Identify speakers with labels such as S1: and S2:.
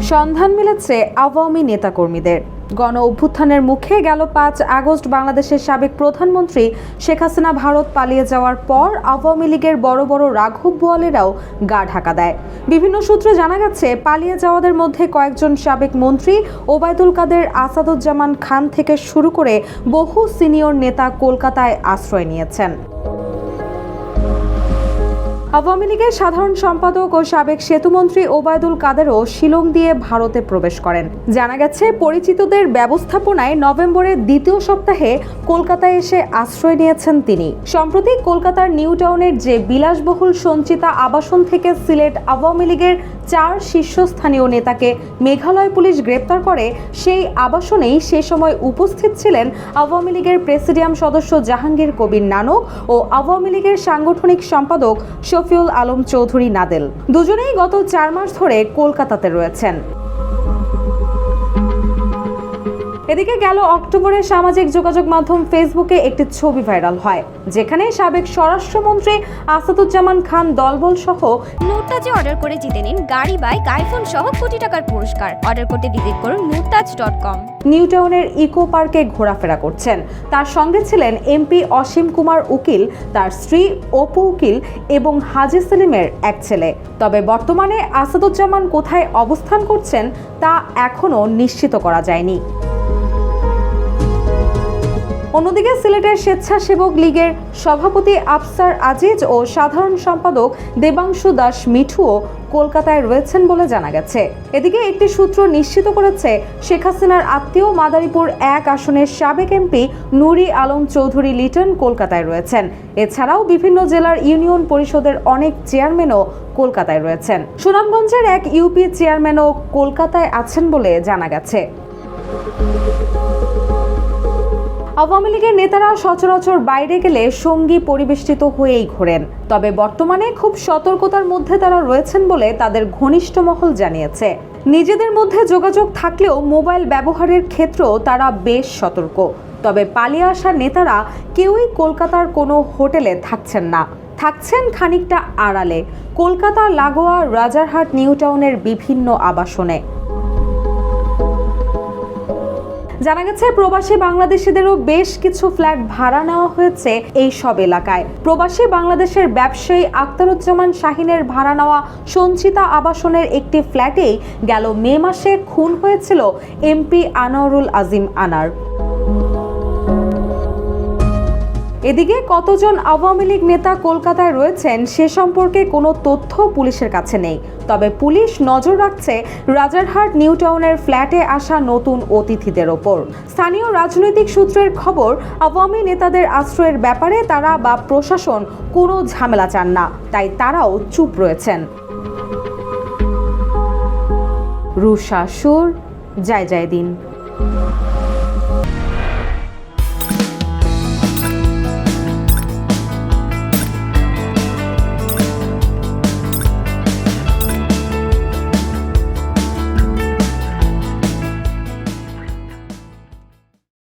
S1: সন্ধান মিলেছে আওয়ামী নেতাকর্মীদের। গণ অভ্যুত্থানের মুখে গেল 5 আগস্ট বাংলাদেশের সাবেক প্রধানমন্ত্রী শেখ হাসিনা ভারত পালিয়ে যাওয়ার পর আওয়ামী লীগের বড় বড় রাঘব বোয়ালেরাও গা ঢাকা দেয়। বিভিন্ন সূত্রে জানা গেছে, পালিয়ে যাওয়াদের মধ্যে কয়েকজন সাবেক মন্ত্রী ওবায়দুল কাদের, আসাদুজ্জামান খান থেকে শুরু করে বহু সিনিয়র নেতা কলকাতায় আশ্রয় নিয়েছেন। আওয়ামী লীগের সাধারণ সম্পাদক ও সাবেক সেতুমন্ত্রী ওবায়দুল কাদেরও শিলং দিয়ে ভারতে প্রবেশ করেন। জানা গেছে, পরিচিতদের ব্যবস্থাপনায় নভেম্বরের দ্বিতীয় সপ্তাহে কলকাতায় এসে আশ্রয় নিয়েছেন তিনি। সম্প্রতি কলকাতার নিউ টাউনের যে বিলাসবহুল সঞ্চিতা আবাসন থেকে সিলেট আওয়ামী লীগের 4 শীর্ষস্থানীয় নেতাকে মেঘালয় পুলিশ গ্রেপ্তার করে, সেই আবাসনেই সে সময় উপস্থিত ছিলেন আওয়ামী লীগের প্রেসিডিয়াম সদস্য জাহাঙ্গীর কবির নানক ও আওয়ামী লীগের সাংগঠনিক সম্পাদক শফিউল আলম চৌধুরী নাদেল। দুজনেই গত 4 মাস ধরে কলকাতাতে রয়েছেন। এদিকে গেল অক্টোবরে সামাজিক যোগাযোগ মাধ্যম ফেসবুকে একটি ছবি ভাইরাল হয়, যেখানে সাবেক স্বরাষ্ট্রমন্ত্রী আসাদুজ্জামান খান দলবল সহ
S2: নুরতাজে অর্ডার করে জিতে নিন গাড়ি, বাইক, আইফোন সহ কোটি টাকার পুরস্কার। অর্ডার করতে ভিজিট করুন nurtaj.com।
S1: নিউ টাউনের ইকো পার্কে ঘোরাফেরা করছেন। তার সঙ্গে ছিলেন এমপি অসীম কুমার উকিল, তার স্ত্রী অপু উকিল এবং হাজি সেলিমের এক ছেলে। তবে বর্তমানে আসাদুজ্জামান কোথায় অবস্থান করছেন তা এখনও নিশ্চিত করা যায়নি। অন্যদিকে সিলেটের স্বেচ্ছাসেবক লীগের সভাপতি আফসার আজিজ ও সাধারণ সম্পাদক দেবাংশু দাস মিঠুও কলকাতায় রয়েছেন বলে জানা গেছে। এদিকে একটি সূত্র নিশ্চিত করেছে, শেখ হাসিনার আত্মীয় মাদারীপুর 1 আসনের সাবেক এমপি নুরি আলম চৌধুরী লিটন কলকাতায় রয়েছেন। এছাড়াও বিভিন্ন জেলার ইউনিয়ন পরিষদের অনেক চেয়ারম্যানও কলকাতায় রয়েছেন। সুনামগঞ্জের এক ইউপি চেয়ারম্যানও কলকাতায় আছেন বলে জানা গেছে। আওয়ামী লীগের নেতারা সচরাচর বাইরে গেলে সঙ্গী পরিবেষ্টিত হয়েই ঘোরেন। তবে বর্তমানে খুব সতর্কতার মধ্যে তারা রয়েছেন বলে তাদের ঘনিষ্ঠ মহল জানিয়েছে। নিজেদের মধ্যে যোগাযোগ থাকলেও মোবাইল ব্যবহারের ক্ষেত্রেও তারা বেশ সতর্ক। তবে পালিয়ে আসা নেতারা কেউই কলকাতার কোনো হোটেলে থাকছেন না, থাকছেন খানিকটা আড়ালে, কলকাতা লাগোয়া রাজারহাট, নিউ টাউনের বিভিন্ন আবাসনে। জানা গেছে, প্রবাসী বাংলাদেশিদেরও বেশ কিছু ফ্ল্যাট ভাড়া নেওয়া হয়েছে এই সব এলাকায়। প্রবাসী বাংলাদেশের ব্যবসায়ী আখতারুজ্জামান শাহিনের ভাড়া নেওয়া সঞ্চিতা আবাসনের একটি ফ্ল্যাটেই গেল মে মাসে খুন হয়েছিল এমপি আনোয়ারুল আজিম আনার। এদিকে কতজন আওয়ামী লীগ নেতা কলকাতায় রয়েছেন সে সম্পর্কে কোনো তথ্য পুলিশের কাছে নেই। তবে পুলিশ নজর রাখছে রাজারহাট, নিউ টাউনের ফ্ল্যাটে আসা নতুন অতিথিদের ওপর। স্থানীয় রাজনৈতিক সূত্রের খবর, আওয়ামী নেতাদের আশ্রয়ের ব্যাপারে তারা বা প্রশাসন কোনো ঝামেলা চান না, তাই তারাও চুপ রয়েছেন। রুশা সুর, জয় জয় দিন।